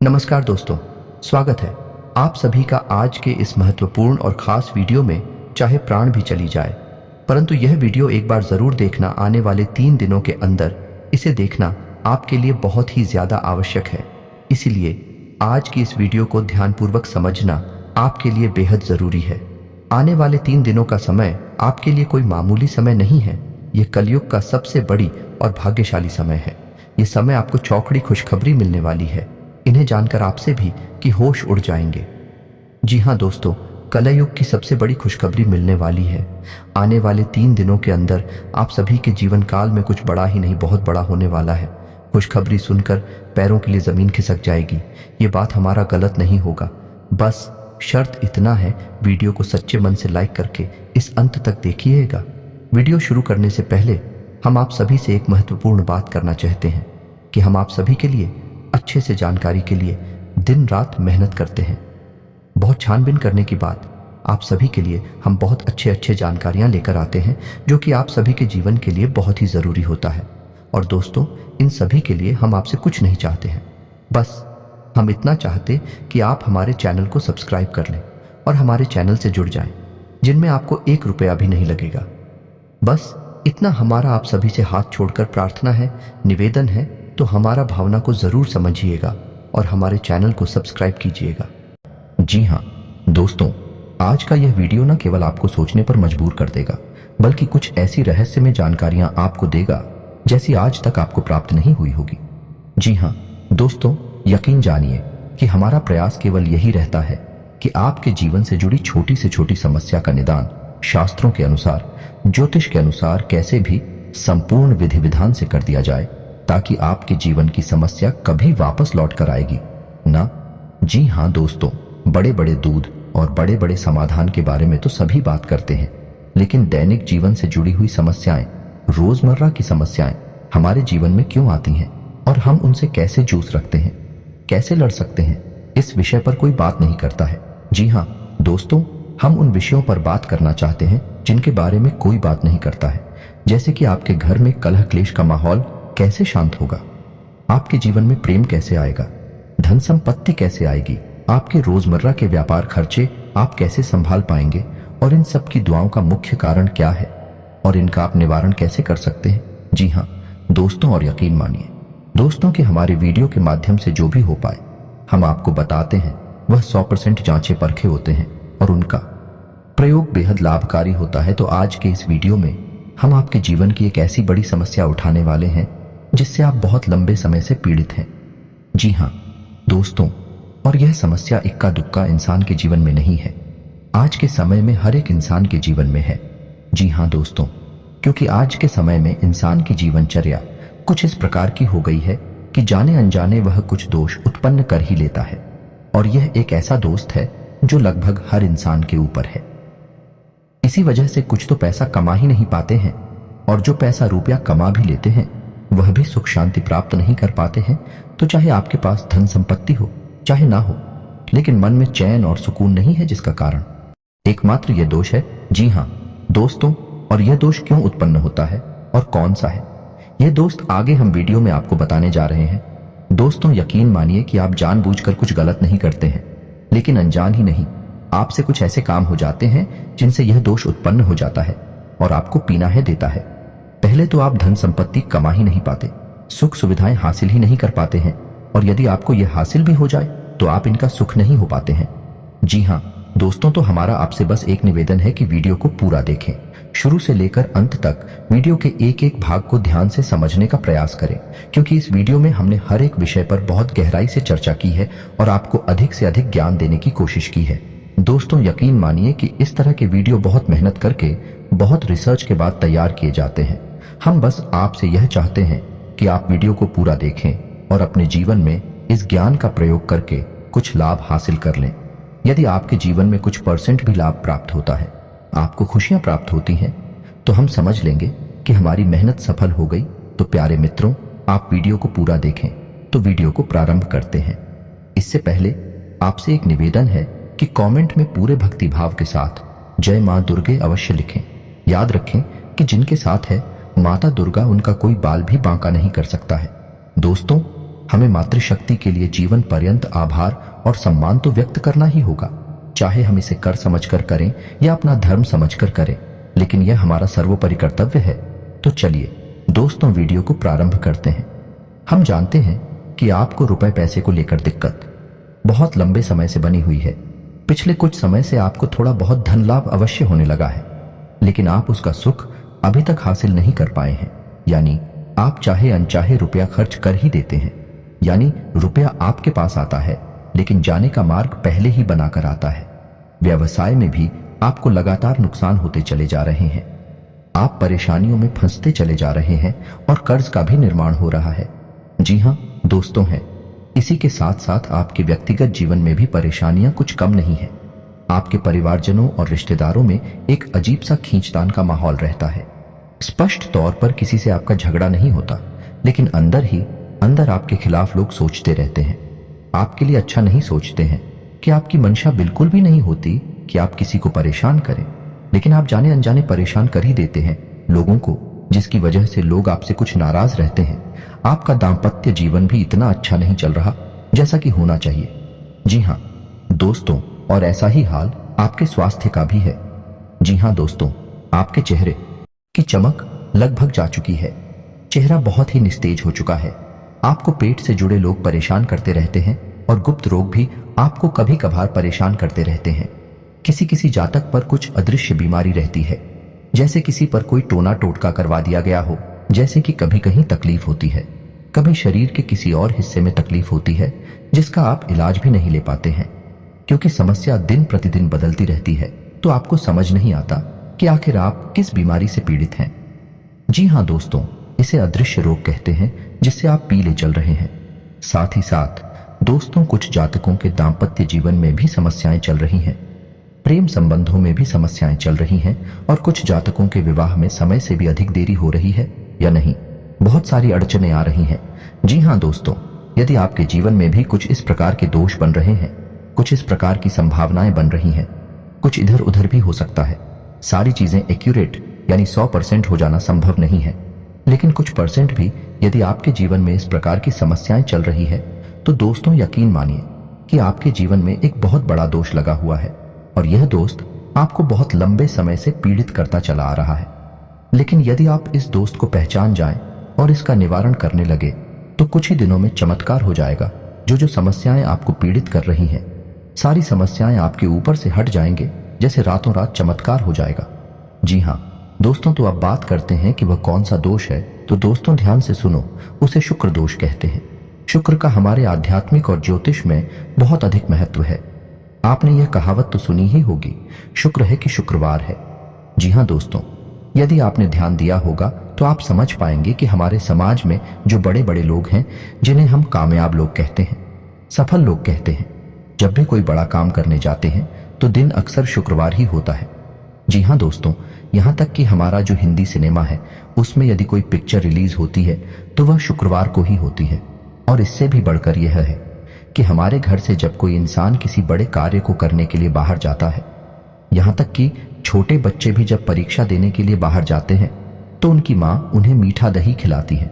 नमस्कार दोस्तों, स्वागत है आप सभी का आज के इस महत्वपूर्ण और खास वीडियो में। चाहे प्राण भी चली जाए, परंतु यह वीडियो एक बार जरूर देखना। आने वाले 3 दिनों के अंदर इसे देखना आपके लिए बहुत ही ज्यादा आवश्यक है। इसीलिए आज की इस वीडियो को ध्यानपूर्वक समझना आपके लिए बेहद जरूरी है। आने वाले 3 दिनों का समय आपके लिए कोई मामूली समय नहीं है। यह कलयुग का सबसे बड़ी और भाग्यशाली समय है। यह समय आपको चौकड़ी खुशखबरी मिलने वाली है। इन्हें जानकर आपसे भी कि होश उड़ जाएंगे। जी हाँ दोस्तों, कलयुग की सबसे बड़ी खुशखबरी मिलने वाली है। आने वाले 3 दिनों के अंदर आप सभी के जीवन काल में कुछ बड़ा ही नहीं, बहुत बड़ा होने वाला है। खुशखबरी सुनकर पैरों के लिए जमीन खिसक जाएगी। ये बात हमारा गलत नहीं होगा। बस शर्त इतना है, वीडियो को सच्चे मन से लाइक करके इस अंत तक देखिएगा। वीडियो शुरू करने से पहले हम आप सभी से एक महत्वपूर्ण बात करना चाहते हैं कि हम आप सभी के लिए अच्छे से जानकारी के लिए दिन रात मेहनत करते हैं। बहुत छानबीन करने के बाद आप सभी के लिए हम बहुत अच्छे जानकारियां लेकर आते हैं, जो कि आप सभी के जीवन के लिए बहुत ही ज़रूरी होता है। और दोस्तों, इन सभी के लिए हम आपसे कुछ नहीं चाहते हैं। बस हम इतना चाहते कि आप हमारे चैनल को सब्सक्राइब कर लें और हमारे चैनल से जुड़ जाएं, जिनमें आपको 1 रुपया भी नहीं लगेगा। बस इतना हमारा आप सभी से हाथ छोड़कर प्रार्थना है, निवेदन है। तो हमारा भावना को जरूर समझिएगा और हमारे चैनल को सब्सक्राइब कीजिएगा। जी हाँ दोस्तों, आज का यह वीडियो न केवल आपको सोचने पर मजबूर कर देगा, बल्कि कुछ ऐसी रहस्यमय जानकारियां आपको देगा जैसी आज तक आपको प्राप्त नहीं हुई होगी। जी हाँ दोस्तों, यकीन जानिए कि हमारा प्रयास केवल यही रहता है कि आपके जीवन से जुड़ी छोटी से छोटी समस्या का निदान शास्त्रों के अनुसार, ज्योतिष के अनुसार कैसे भी संपूर्ण विधि विधान से कर दिया जाए, ताकि आपके जीवन की समस्या कभी वापस लौट कर आएगी ना। जी हाँ दोस्तों, बड़े बड़े दूध और बड़े बड़े समाधान के बारे में तो सभी बात करते हैं, लेकिन दैनिक जीवन से जुड़ी हुई समस्याएं, रोजमर्रा की समस्याएं हमारे जीवन में क्यों आती हैं और हम उनसे कैसे जूझ रखते हैं, कैसे लड़ सकते हैं, इस विषय पर कोई बात नहीं करता है। जी हाँ दोस्तों, हम उन विषयों पर बात करना चाहते हैं जिनके बारे में कोई बात नहीं करता है। जैसे कि आपके घर में कलह क्लेश का माहौल कैसे शांत होगा, आपके जीवन में प्रेम कैसे आएगा, धन संपत्ति कैसे आएगी, आपके रोजमर्रा के व्यापार खर्चे आप कैसे संभाल पाएंगे, और इन सब की दुआओं का मुख्य कारण क्या है और इनका आप निवारण कैसे कर सकते हैं। जी हाँ दोस्तों, और यकीन मानिए दोस्तों कि हमारे वीडियो के माध्यम से जो भी हो पाए हम आपको बताते हैं, वह 100% जांचे परखे होते हैं और उनका प्रयोग बेहद लाभकारी होता है। तो आज के इस वीडियो में हम आपके जीवन की एक ऐसी बड़ी समस्या उठाने वाले हैं जिससे आप बहुत लंबे समय से पीड़ित हैं। जी हाँ दोस्तों, और यह समस्या इक्का दुक्का इंसान के जीवन में नहीं है, आज के समय में हर एक इंसान के जीवन में है। जी हाँ दोस्तों, क्योंकि आज के समय में इंसान की जीवनचर्या कुछ इस प्रकार की हो गई है कि जाने अनजाने वह कुछ दोष उत्पन्न कर ही लेता है, और यह एक ऐसा दोस्त है जो लगभग हर इंसान के ऊपर है। इसी वजह से कुछ तो पैसा कमा ही नहीं पाते हैं, और जो पैसा रुपया कमा भी लेते हैं वह भी सुख शांति प्राप्त नहीं कर पाते हैं। तो चाहे आपके पास धन संपत्ति हो चाहे ना हो, लेकिन मन में चैन और सुकून नहीं है, जिसका कारण एकमात्र यह दोष है। जी हाँ दोस्तों, और यह दोष क्यों उत्पन्न होता है और कौन सा है, यह दोस्त आगे हम वीडियो में आपको बताने जा रहे हैं। दोस्तों यकीन मानिए कि आप जानबूझकर कुछ गलत नहीं करते हैं, लेकिन अनजान ही नहीं आपसे कुछ ऐसे काम हो जाते हैं जिनसे यह दोष उत्पन्न हो जाता है और आपको पीना है देता है। पहले तो आप धन संपत्ति कमा ही नहीं पाते, सुख सुविधाएं हासिल ही नहीं कर पाते हैं, और यदि आपको यह हासिल भी हो जाए तो आप इनका सुख नहीं हो पाते हैं। जी हाँ दोस्तों, तो हमारा आपसे बस एक निवेदन है कि वीडियो को पूरा देखें, शुरू से लेकर अंत तक वीडियो के एक एक भाग को ध्यान से समझने का प्रयास करें, क्योंकि इस वीडियो में हमने हर एक विषय पर बहुत गहराई से चर्चा की है और आपको अधिक से अधिक ज्ञान देने की कोशिश की है। दोस्तों यकीन मानिए कि इस तरह के वीडियो बहुत मेहनत करके, बहुत रिसर्च के बाद तैयार किए जाते हैं। हम बस आपसे यह चाहते हैं कि आप वीडियो को पूरा देखें और अपने जीवन में इस ज्ञान का प्रयोग करके कुछ लाभ हासिल कर लें। यदि आपके जीवन में कुछ % भी लाभ प्राप्त होता है, आपको खुशियां प्राप्त होती हैं, तो हम समझ लेंगे कि हमारी मेहनत सफल हो गई। तो प्यारे मित्रों, आप वीडियो को पूरा देखें। तो वीडियो को प्रारंभ करते हैं। इससे पहले आपसे एक निवेदन है कि कमेंट में पूरे भक्ति भाव के साथ जय मां दुर्गे अवश्य लिखें। याद रखें कि जिनके साथ है माता दुर्गा, उनका कोई बाल भी बांका नहीं कर सकता है। दोस्तों, हमें मातृशक्ति के लिए जीवन पर्यंत आभार और सम्मान तो व्यक्त करना ही होगा, चाहे हम इसे कर समझकर करें या अपना धर्म समझकर करें, लेकिन यह हमारा सर्वोपरि कर्तव्य है। तो चलिए दोस्तों, वीडियो को प्रारंभ करते हैं। हम जानते हैं कि आपको रुपए पैसे को लेकर दिक्कत बहुत लंबे समय से बनी हुई है। पिछले कुछ समय से आपको थोड़ा बहुत धन लाभ अवश्य होने लगा है, लेकिन आप उसका सुख अभी तक हासिल नहीं कर पाए हैं। यानी आप चाहे अनचाहे रुपया खर्च कर ही देते हैं। यानी रुपया आपके पास आता है, लेकिन जाने का मार्ग पहले ही बनाकर आता है। व्यवसाय में भी आपको लगातार नुकसान होते चले जा रहे हैं। आप परेशानियों में फंसते चले जा रहे हैं और कर्ज का भी निर्माण हो रहा है। जी हाँ दोस्तों, हैं। इसी के साथ साथ आपके व्यक्तिगत जीवन में भी परेशानियां कुछ कम नहीं है। आपके परिवारजनों और रिश्तेदारों में एक अजीब सा खींचतान का माहौल रहता है। स्पष्ट तौर पर किसी से आपका झगड़ा नहीं होता, लेकिन अंदर ही अंदर आपके खिलाफ लोग सोचते रहते हैं। आपके लिए अच्छा नहीं सोचते हैं कि आपकी मंशा बिल्कुल भी नहीं होती कि आप किसी को परेशान करें, लेकिन आप जाने अनजाने परेशान कर ही देते हैं लोगों को, जिसकी वजह से लोग आपसे कुछ नाराज रहते हैं। आपका दाम्पत्य जीवन भी इतना अच्छा नहीं चल रहा जैसा कि होना चाहिए। जी हाँ दोस्तों, और ऐसा ही हाल आपके स्वास्थ्य का भी है। जी हाँ दोस्तों, आपके चेहरे की चमक लगभग जा चुकी है। चेहरा बहुत ही निस्तेज हो चुका है। आपको पेट से जुड़े लोग परेशान करते रहते हैं और गुप्त रोग भी आपको कभी कभार परेशान करते रहते हैं। किसी किसी जातक पर कुछ अदृश्य बीमारी रहती है, जैसे किसी पर कोई टोना टोटका करवा दिया गया हो। जैसे कि कभी कहीं तकलीफ होती है, कभी शरीर के किसी और हिस्से में तकलीफ होती है जिसका आप इलाज भी नहीं ले पाते हैं, क्योंकि समस्या दिन प्रतिदिन बदलती रहती है। तो आपको समझ नहीं आता कि आखिर आप किस बीमारी से पीड़ित हैं। जी हाँ दोस्तों, इसे अदृश्य रोग कहते हैं, जिससे आप पीले चल रहे हैं। साथ ही साथ दोस्तों, कुछ जातकों के दाम्पत्य जीवन में भी समस्याएं चल रही हैं। प्रेम संबंधों में भी समस्याएं चल रही हैं और कुछ जातकों के विवाह में समय से भी अधिक देरी हो रही है या नहीं, बहुत सारी अड़चनें आ रही हैं। जी हाँ दोस्तों, यदि आपके जीवन में भी कुछ इस प्रकार के दोष बन रहे हैं, कुछ इस प्रकार की संभावनाएं बन रही हैं, कुछ इधर उधर भी हो सकता है। सारी चीजें एक्यूरेट यानी 100% हो जाना संभव नहीं है, लेकिन कुछ परसेंट भी यदि आपके जीवन में इस प्रकार की समस्याएं चल रही है, तो दोस्तों यकीन मानिए कि आपके जीवन में एक बहुत बड़ा दोष लगा हुआ है और यह दोस्त आपको बहुत लंबे समय से पीड़ित करता चला आ रहा है। लेकिन यदि आप इस दोस्त को पहचान जाएं और इसका निवारण करने लगे, तो कुछ ही दिनों में चमत्कार हो जाएगा। जो समस्याएं आपको पीड़ित कर रही हैं, सारी समस्याएं आपके ऊपर से हट जाएंगे, जैसे रातों रात चमत्कार हो जाएगा। जी हाँ दोस्तों, तो अब बात करते हैं कि वह कौन सा दोष है। तो दोस्तों ध्यान से सुनो, उसे शुक्र दोष कहते हैं। शुक्र का हमारे आध्यात्मिक और ज्योतिष में बहुत अधिक महत्व है। आपने यह कहावत तो सुनी ही होगी, शुक्र है कि शुक्रवार है। जी हाँ दोस्तों, यदि आपने ध्यान दिया होगा तो आप समझ पाएंगे कि हमारे समाज में जो बड़े बड़े लोग हैं, जिन्हें हम कामयाब लोग कहते हैं, सफल लोग कहते हैं, जब भी कोई बड़ा काम करने जाते हैं तो दिन अक्सर शुक्रवार ही होता है। जी हाँ दोस्तों, यहाँ तक कि हमारा जो हिंदी सिनेमा है, उसमें यदि कोई पिक्चर रिलीज होती है तो वह शुक्रवार को ही होती है। और इससे भी बढ़कर यह है कि हमारे घर से जब कोई इंसान किसी बड़े कार्य को करने के लिए बाहर जाता है, यहाँ तक कि छोटे बच्चे भी जब परीक्षा देने के लिए बाहर जाते हैं, तो उनकी माँ उन्हें मीठा दही खिलाती है।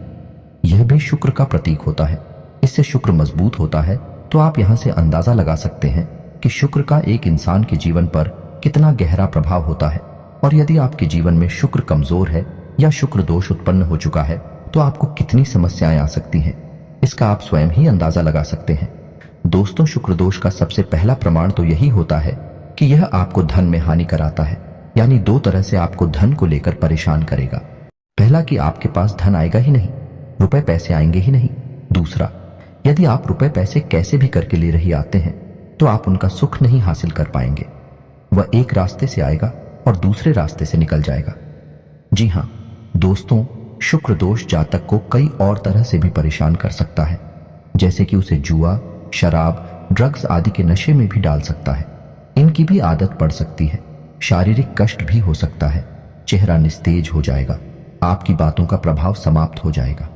यह भी शुक्र का प्रतीक होता है। इससे शुक्र मजबूत होता है। तो आप यहाँ से अंदाजा लगा सकते हैं कि शुक्र का एक इंसान के जीवन पर कितना गहरा प्रभाव होता है। और यदि आपके जीवन में शुक्र कमजोर है या शुक्र दोष उत्पन्न हो चुका है, तो आपको कितनी समस्याएं आ सकती हैं, इसका आप स्वयं ही अंदाजा लगा सकते हैं। दोस्तों, शुक्र दोष का सबसे पहला प्रमाण तो यही होता है कि यह आपको धन में हानि कराता है। यानी दो तरह से आपको धन को लेकर परेशान करेगा। पहला कि आपके पास धन आएगा ही नहीं, रुपए पैसे आएंगे ही नहीं। दूसरा, यदि आप रुपए पैसे कैसे भी करके ले रही आते हैं, तो आप उनका सुख नहीं हासिल कर पाएंगे। वह एक रास्ते से आएगा और दूसरे रास्ते से निकल जाएगा। जी हाँ दोस्तों, शुक्र दोष जातक को कई और तरह से भी परेशान कर सकता है, जैसे कि उसे जुआ, शराब, ड्रग्स आदि के नशे में भी डाल सकता है। इनकी भी आदत पड़ सकती है। शारीरिक कष्ट भी हो सकता है। चेहरा निस्तेज हो जाएगा। आपकी बातों का प्रभाव समाप्त हो जाएगा।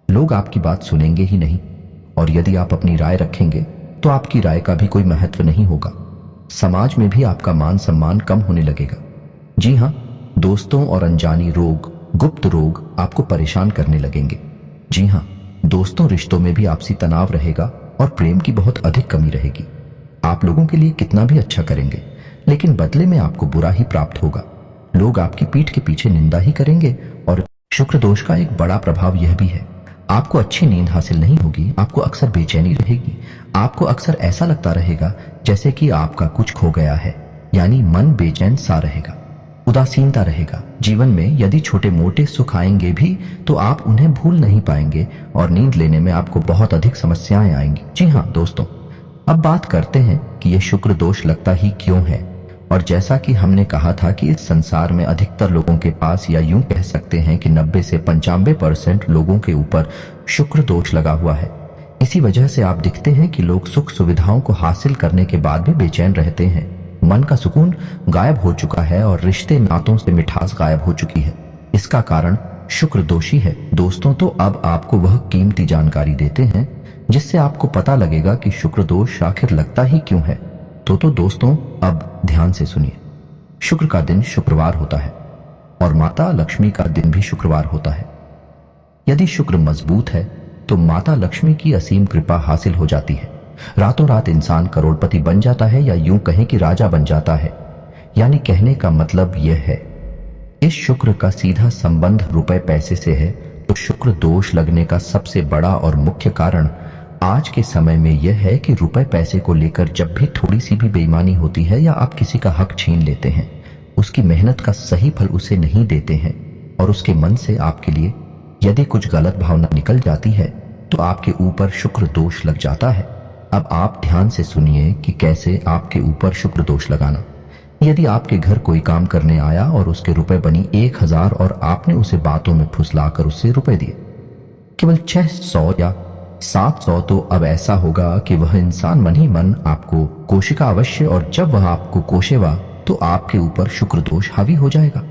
लोग आपकी बात सुनेंगे ही नहीं, और यदि आप अपनी राय रखेंगे तो आपकी राय का भी कोई महत्व नहीं होगा। समाज में भी आपका मान सम्मान कम होने लगेगा। जी हाँ दोस्तों, और अनजानी रोग, गुप्त रोग आपको परेशान करने लगेंगे। जी हाँ दोस्तों रिश्तों में भी आपसी तनाव रहेगा और प्रेम की बहुत अधिक कमी रहेगी। आप लोगों के लिए कितना भी अच्छा करेंगे लेकिन बदले में आपको बुरा ही प्राप्त होगा। लोग आपकी पीठ के पीछे निंदा ही करेंगे। और शुक्र दोष का एक बड़ा प्रभाव यह भी है, आपको अच्छी नींद हासिल नहीं होगी, आपको अक्सर बेचैनी रहेगी, आपको अक्सर ऐसा लगता रहेगा जैसे कि आपका कुछ खो गया है, यानी मन बेचैन सा रहेगा, उदासीनता रहेगा। जीवन में यदि छोटे मोटे सुख आएंगे भी तो आप उन्हें भूल नहीं पाएंगे और नींद लेने में आपको बहुत अधिक समस्याएं आएंगी। जी हाँ दोस्तों, अब बात करते हैं कि यह शुक्र दोष लगता ही क्यों है। और जैसा कि हमने कहा था कि इस संसार में अधिकतर लोगों के पास, या यूं कह सकते हैं कि 90 से 95% लोगों के ऊपर शुक्र दोष लगा हुआ है। इसी वजह से आप दिखते हैं कि लोग सुख सुविधाओं को हासिल करने के बाद भी बेचैन रहते हैं। मन का सुकून गायब हो चुका है और रिश्ते नातों से मिठास गायब हो चुकी है। इसका कारण शुक्र दोषी है। दोस्तों तो अब आपको वह कीमती जानकारी देते हैं जिससे आपको पता लगेगा कि शुक्र दोष आखिर लगता ही क्यों है। तो दोस्तों अब ध्यान से सुनिए। शुक्र का दिन शुक्रवार होता है और माता लक्ष्मी का दिन भी शुक्रवार होता है। यदि शुक्र मजबूत है तो माता लक्ष्मी की असीम कृपा हासिल हो जाती है। रातों रात इंसान करोड़पति बन जाता है, या यूं कहें कि राजा बन जाता है। यानी कहने का मतलब यह है, इस शुक्र का सीधा संबंध रुपए पैसे से है। तो शुक्र दोष लगने का सबसे बड़ा और मुख्य कारण आज के समय में यह है कि रुपए पैसे को लेकर जब भी थोड़ी सी भी बेईमानी होती है या आप किसी का हक छीन लेते हैं, उसकी मेहनत का सही फल उसे नहीं देते हैं और उसके मन से आपके लिए यदि कुछ गलत भावना निकल जाती है तो आपके ऊपर शुक्र दोष लग जाता है। अब आप ध्यान से सुनिए कि कैसे आपके ऊपर शुक्र दोष लगाना। यदि आपके घर कोई काम करने आया और उसके रुपए बनी 1000 और आपने उसे बातों में फुसलाकर उससे रुपए दिए केवल 600 या 700, तो अब ऐसा होगा कि वह इंसान मन ही मन आपको कोशिका अवश्य, और जब वह आपको कोशेगा तो आपके ऊपर शुक्र दोष हावी हो जाएगा।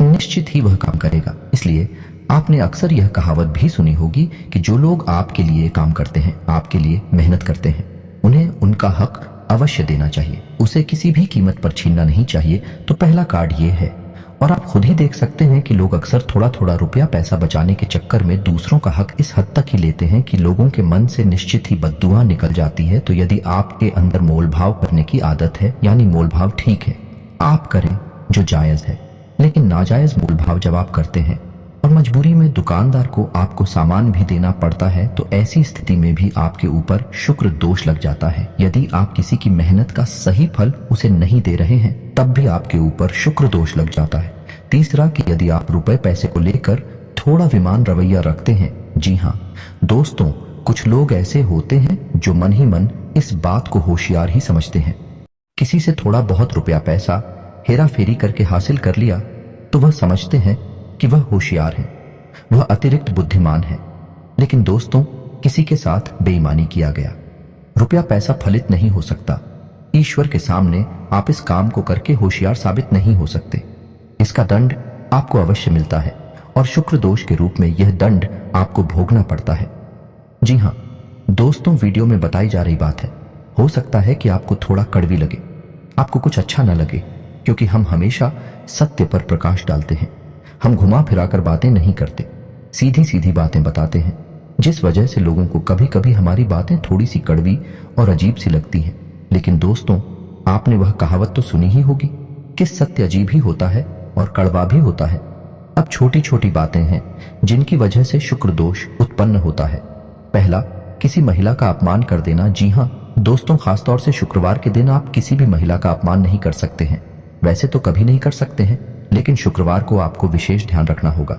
निश्चित ही वह काम करेगा। इसलिए आपने अक्सर यह कहावत भी सुनी होगी कि जो लोग आपके लिए काम करते हैं, आपके लिए मेहनत करते हैं, उन्हें उनका हक अवश्य देना चाहिए, उसे किसी भी कीमत पर छीनना नहीं चाहिए। तो पहला कार्ड ये है। और आप खुद ही देख सकते हैं कि लोग अक्सर थोड़ा थोड़ा रुपया पैसा बचाने के चक्कर में दूसरों का हक इस हद तक ही लेते हैं कि लोगों के मन से निश्चित ही बद्दुआ निकल जाती है। तो यदि आपके अंदर मोलभाव करने की आदत है, यानी मोलभाव ठीक है, आप करें जो जायज है, लेकिन नाजायज मोलभाव जब आप करते हैं और मजबूरी में दुकानदार को आपको सामान भी देना पड़ता है, तो ऐसी स्थिति में भी आपके ऊपर शुक्र दोष लग जाता है। यदि आप किसी की मेहनत का सही फल उसे नहीं दे रहे हैं तब भी आपके ऊपर शुक्र दोष लग जाता है। तीसरा कि यदि आप रुपए पैसे को लेकर थोड़ा विमान रवैया रखते हैं। जी हाँ दोस्तों, कुछ लोग ऐसे होते हैं जो मन ही मन इस बात को होशियार ही समझते हैं। किसी से थोड़ा बहुत रुपया पैसा हेरा फेरी करके हासिल कर लिया तो वह समझते हैं कि वह होशियार है, वह अतिरिक्त बुद्धिमान है। लेकिन दोस्तों, किसी के साथ बेईमानी किया गया रुपया पैसा फलित नहीं हो सकता। ईश्वर के सामने आप इस काम को करके होशियार साबित नहीं हो सकते। इसका दंड आपको अवश्य मिलता है और शुक्र दोष के रूप में यह दंड आपको भोगना पड़ता है। जी हाँ दोस्तों, वीडियो में बताई जा रही बात है। हो सकता है कि आपको थोड़ा कड़वी लगे, आपको कुछ अच्छा न लगे, क्योंकि हम हमेशा सत्य पर प्रकाश डालते हैं। हम घुमा फिराकर बातें नहीं करते, सीधी सीधी बातें बताते हैं, जिस वजह से लोगों को कभी कभी हमारी बातें थोड़ी सी कड़वी और अजीब सी लगती हैं। लेकिन दोस्तों, आपने वह कहावत तो सुनी ही होगी कि सत्य अजीब ही होता है और कड़वा भी होता है। अब छोटी छोटी बातें हैं जिनकी वजह से शुक्र दोष उत्पन्न होता है। पहला, किसी महिला का अपमान कर देना। जी हाँ दोस्तों, खासतौर से शुक्रवार के दिन आप किसी भी महिला का अपमान नहीं कर सकते हैं। वैसे तो कभी नहीं कर सकते हैं, लेकिन शुक्रवार को आपको विशेष ध्यान रखना होगा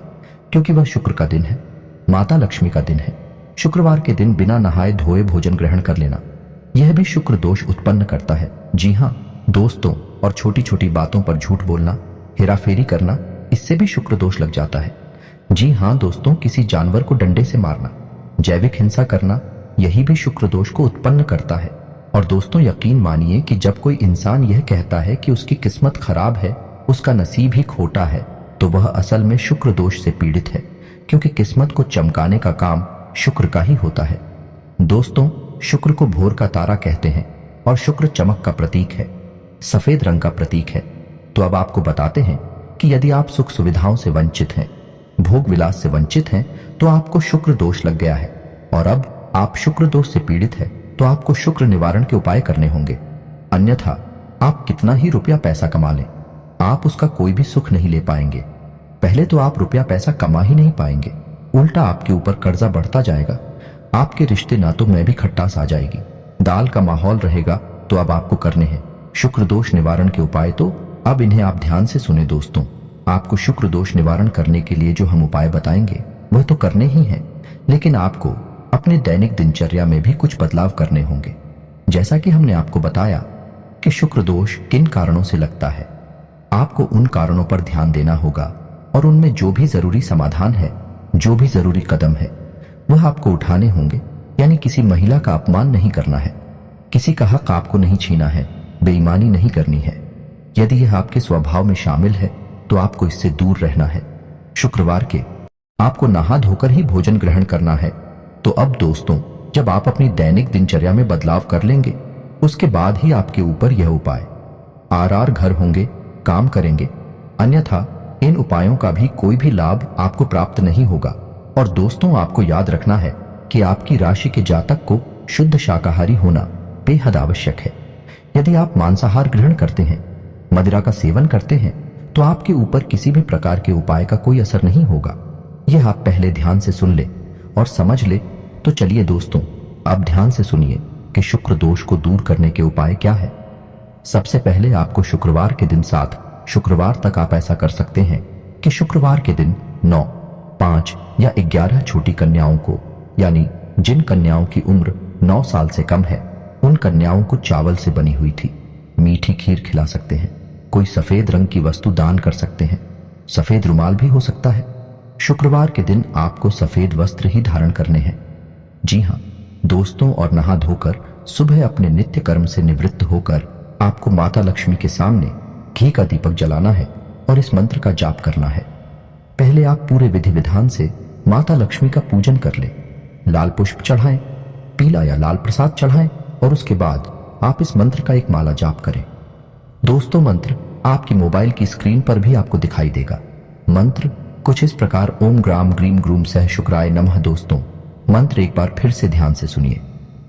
क्योंकि वह शुक्र का दिन है, माता लक्ष्मी का दिन है। शुक्रवार के दिन बिना नहाए धोए भोजन ग्रहण कर लेना, यह भी शुक्र दोष उत्पन्न करता है। जी हाँ दोस्तों, और छोटी छोटी बातों पर झूठ बोलना, हेराफेरी करना, इससे भी शुक्र दोष लग जाता है। जी हाँ दोस्तों, किसी जानवर को डंडे से मारना, जैविक हिंसा करना, यही भी शुक्र दोष को उत्पन्न करता है। और दोस्तों, यकीन मानिए कि जब कोई इंसान यह कहता है कि उसकी किस्मत खराब है, उसका नसीब ही खोटा है, तो वह असल में शुक्र दोष से पीड़ित है, क्योंकि किस्मत को चमकाने का काम शुक्र का ही होता है। दोस्तों, शुक्र को भोर का तारा कहते हैं और शुक्र चमक का प्रतीक है, सफेद रंग का प्रतीक है। तो अब आपको बताते हैं कि यदि आप सुख सुविधाओं से वंचित हैं, भोग विलास से वंचित हैं, तो आपको शुक्र दोष लग गया है। और अब आप शुक्र दोष से पीड़ित है तो आपको शुक्र निवारण के उपाय करने होंगे। अन्यथा आप कितना ही रुपया पैसा कमा लें, आप उसका कोई भी सुख नहीं ले पाएंगे। पहले तो आप रुपया पैसा कमा ही नहीं पाएंगे, उल्टा आपके ऊपर कर्जा बढ़ता जाएगा। आपके रिश्ते नातों में भी खट्टास आ जाएगी। दाल का माहौल रहेगा। तो अब आपको करने हैं शुक्र दोष निवारण के उपाय। तो अब इन्हें आप ध्यान से सुने दोस्तों। आपको शुक्र दोष निवारण करने के लिए जो हम उपाय बताएंगे वह तो करने ही हैं, लेकिन आपको अपने दैनिक दिनचर्या में भी कुछ बदलाव करने होंगे। जैसा कि हमने आपको बताया कि शुक्र दोष किन कारणों से लगता है, आपको उन कारणों पर ध्यान देना होगा और उनमें जो भी जरूरी समाधान है, जो भी जरूरी कदम है, वह आपको उठाने होंगे। यानी किसी महिला का अपमान नहीं करना है, किसी का हक आपको नहीं छीना है, बेईमानी नहीं करनी है। यदि यह आपके स्वभाव में शामिल है तो आपको इससे दूर रहना है। शुक्रवार के आपको नहा धोकर ही भोजन ग्रहण करना है। तो अब दोस्तों, जब आप अपनी दैनिक दिनचर्या में बदलाव कर लेंगे, उसके बाद ही आपके ऊपर यह उपाय आर घर होंगे, काम करेंगे। अन्यथा इन उपायों का भी कोई भी लाभ आपको प्राप्त नहीं होगा। और दोस्तों, आपको याद रखना है कि आपकी राशि के जातक को शुद्ध शाकाहारी होना बेहद आवश्यक है। यदि आप मांसाहार ग्रहण करते हैं, मदिरा का सेवन करते हैं, तो आपके ऊपर किसी भी प्रकार के उपाय का कोई असर नहीं होगा। यह आप पहले ध्यान से सुन ले और समझ ले। तो चलिए दोस्तों, अब ध्यान से सुनिए कि शुक्र दोष को दूर करने के उपाय क्या है। सबसे पहले आपको शुक्रवार के दिन 7 शुक्रवार तक आप ऐसा कर सकते हैं कि शुक्रवार के दिन 9, 5 या 11 छोटी कन्याओं को, यानी जिन कन्याओं की उम्र 9 साल से कम है, उन कन्याओं को चावल से बनी हुई थी मीठी खीर खिला सकते हैं। कोई सफेद रंग की वस्तु दान कर सकते हैं, सफेद रुमाल भी हो सकता है। शुक्रवार के दिन आपको सफेद वस्त्र ही धारण करने हैं। जी हाँ दोस्तों, और नहा धोकर सुबह अपने नित्य कर्म से निवृत्त होकर आपको माता लक्ष्मी के सामने घी का दीपक जलाना है और इस मंत्र का जाप करना है। पहले आप पूरे विधि विधान से माता लक्ष्मी का पूजन कर लें, लाल पुष्प चढ़ाएं, पीला या लाल प्रसाद चढ़ाएं और उसके बाद आप इस मंत्र का एक माला जाप करें। दोस्तों, मंत्र आपकी मोबाइल की स्क्रीन पर भी आपको दिखाई देगा। मंत्र कुछ इस प्रकार ओम ग्राम ग्रीम ग्रूम सह शुक्राय नमः। दोस्तों, मंत्र एक बार फिर से ध्यान से सुनिए।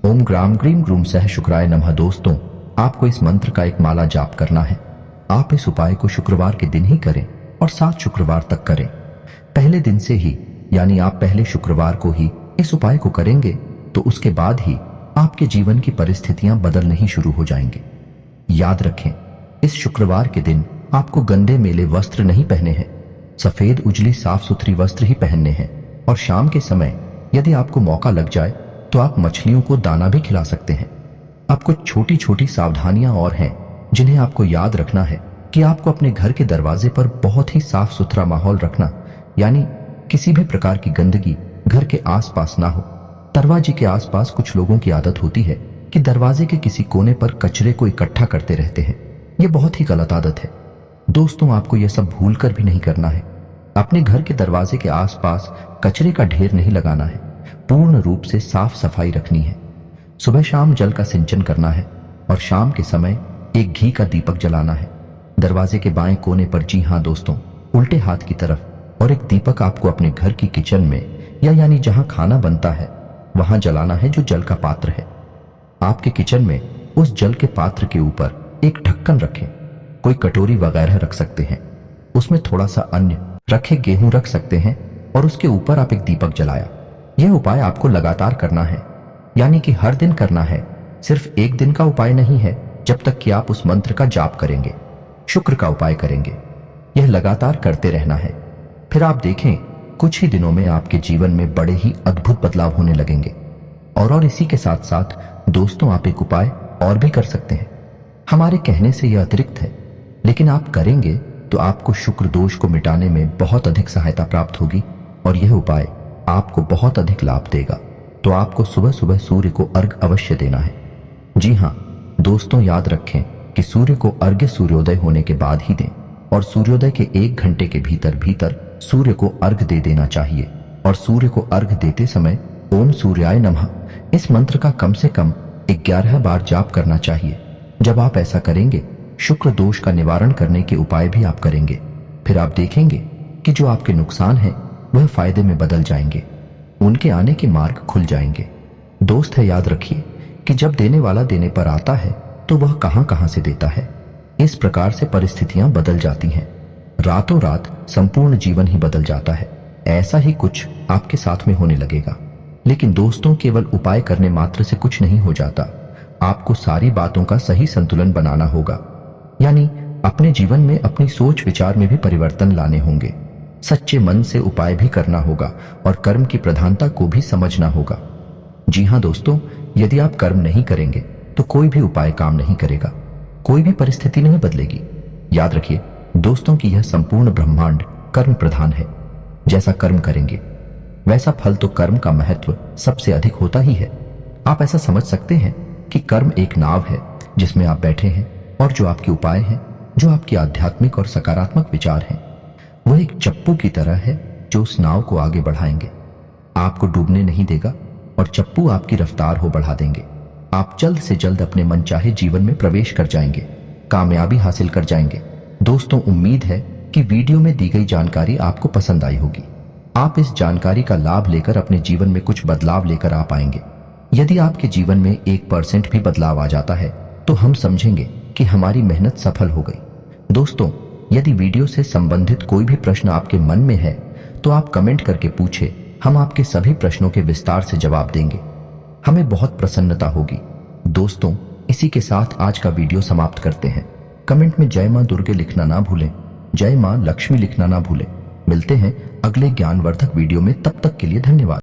ओम ग्राम ग्रीम ग्रूम सह शुक्राय नमः। दोस्तों, आपको इस मंत्र का एक माला जाप करना है। आप इस उपाय को शुक्रवार के दिन ही करें और 7 शुक्रवार तक करें। पहले दिन से ही, यानी आप पहले शुक्रवार को ही इस उपाय को करेंगे तो उसके बाद ही आपके जीवन की परिस्थितियां बदलने ही शुरू हो जाएंगे। याद रखें, इस शुक्रवार के दिन आपको गंदे मेले वस्त्र नहीं पहने हैं, सफेद उजली साफ सुथरी वस्त्र ही पहनने हैं। और शाम के समय यदि आपको मौका लग जाए तो आप मछलियों को दाना भी खिला सकते हैं। अब कुछ छोटी छोटी सावधानियां और हैं जिन्हें आपको याद रखना है कि आपको अपने घर के दरवाजे पर बहुत ही साफ सुथरा माहौल रखना, यानी किसी भी प्रकार की गंदगी घर के आसपास ना हो। दरवाजे के आसपास कुछ लोगों की आदत होती है कि दरवाजे के किसी कोने पर कचरे को इकट्ठा करते रहते हैं। यह बहुत ही गलत आदत है। दोस्तों, आपको यह सब भूल कर भी नहीं करना है। अपने घर के दरवाजे के आसपास कचरे का ढेर नहीं लगाना है, पूर्ण रूप से साफ सफाई रखनी है। सुबह शाम जल का सिंचन करना है और शाम के समय एक घी का दीपक जलाना है दरवाजे के बाएं कोने पर। जी हाँ दोस्तों, उल्टे हाथ की तरफ। और एक दीपक आपको अपने घर की किचन में, या यानी जहां खाना बनता है वहां जलाना है, जो जल का पात्र है। आपके किचन में उस जल के पात्र के ऊपर एक ढक्कन रखें। कोई कटोरी वगैरह रख सकते हैं, उसमें थोड़ा सा अन्न रखे, गेहूं रख सकते हैं और उसके ऊपर आप एक दीपक जलाया। यह उपाय आपको लगातार करना है, यानी कि हर दिन करना है। सिर्फ एक दिन का उपाय नहीं है, जब तक कि आप उस मंत्र का जाप करेंगे, शुक्र का उपाय करेंगे। यह लगातार करते रहना है। फिर आप देखें, कुछ ही दिनों में आपके जीवन में बड़े ही अद्भुत बदलाव होने लगेंगे। और इसी के साथ साथ दोस्तों, आप एक उपाय और भी कर सकते हैं। हमारे कहने से यह अतिरिक्त है, लेकिन आप करेंगे तो आपको शुक्र दोष को मिटाने में बहुत अधिक सहायता प्राप्त होगी और यह उपाय आपको बहुत अधिक लाभ देगा। तो आपको सुबह सुबह सूर्य को अर्घ्य अवश्य देना है। जी हाँ दोस्तों, याद रखें कि सूर्य को अर्घ्य सूर्योदय होने के बाद ही दें और सूर्योदय के 1 घंटे के भीतर भीतर सूर्य को अर्घ्य दे देना चाहिए। और सूर्य को अर्घ्य देते समय ओम सूर्याय नमः इस मंत्र का कम से कम 11 बार जाप करना चाहिए। जब आप ऐसा करेंगे, शुक्र दोष का निवारण करने के उपाय भी आप करेंगे, फिर आप देखेंगे कि जो आपके नुकसान हैं वह फायदे में बदल जाएंगे। उनके आने के मार्ग खुल जाएंगे। दोस्त है, याद रखिए कि जब देने वाला देने पर आता है तो वह कहां कहां से देता है। इस प्रकार से परिस्थितियां बदल जाती हैं। रातों रात संपूर्ण जीवन ही बदल जाता है। ऐसा ही कुछ आपके साथ में होने लगेगा। लेकिन दोस्तों, केवल उपाय करने मात्र से कुछ नहीं हो जाता। आपको सारी बातों का सही संतुलन बनाना होगा, यानी अपने जीवन में अपनी सोच विचार में भी परिवर्तन लाने होंगे। सच्चे मन से उपाय भी करना होगा और कर्म की प्रधानता को भी समझना होगा। जी हाँ दोस्तों, यदि आप कर्म नहीं करेंगे तो कोई भी उपाय काम नहीं करेगा, कोई भी परिस्थिति नहीं बदलेगी। याद रखिए दोस्तों कि यह संपूर्ण ब्रह्मांड कर्म प्रधान है। जैसा कर्म करेंगे वैसा फल, तो कर्म का महत्व सबसे अधिक होता ही है। आप ऐसा समझ सकते हैं कि कर्म एक नाव है जिसमें आप बैठे हैं, और जो आपके उपाय हैं, जो आपके आध्यात्मिक और सकारात्मक विचार हैं, वह एक चप्पू की तरह है जो उस नाव को आगे बढ़ाएंगे। आपको डूबने नहीं देगा और चप्पू आपकी रफ्तार हो बढ़ा देंगे। आप जल्द से जल्द अपने मनचाहे जीवन में प्रवेश कर जाएंगे, कामयाबी हासिल कर जाएंगे। दोस्तों, उम्मीद है कि वीडियो में दी गई जानकारी आपको पसंद आई होगी। आप इस जानकारी का लाभ लेकर अपने जीवन में कुछ बदलाव लेकर आ पाएंगे। यदि आपके जीवन में 1% भी बदलाव आ जाता है तो हम समझेंगे कि हमारी मेहनत सफल हो गई। दोस्तों, यदि वीडियो से संबंधित कोई भी प्रश्न आपके मन में है तो आप कमेंट करके पूछे। हम आपके सभी प्रश्नों के विस्तार से जवाब देंगे। हमें बहुत प्रसन्नता होगी। दोस्तों, इसी के साथ आज का वीडियो समाप्त करते हैं। कमेंट में जय मां दुर्गे लिखना ना भूलें, जय मां लक्ष्मी लिखना ना भूलें। मिलते हैं अगले ज्ञानवर्धक वीडियो में, तब तक के लिए धन्यवाद।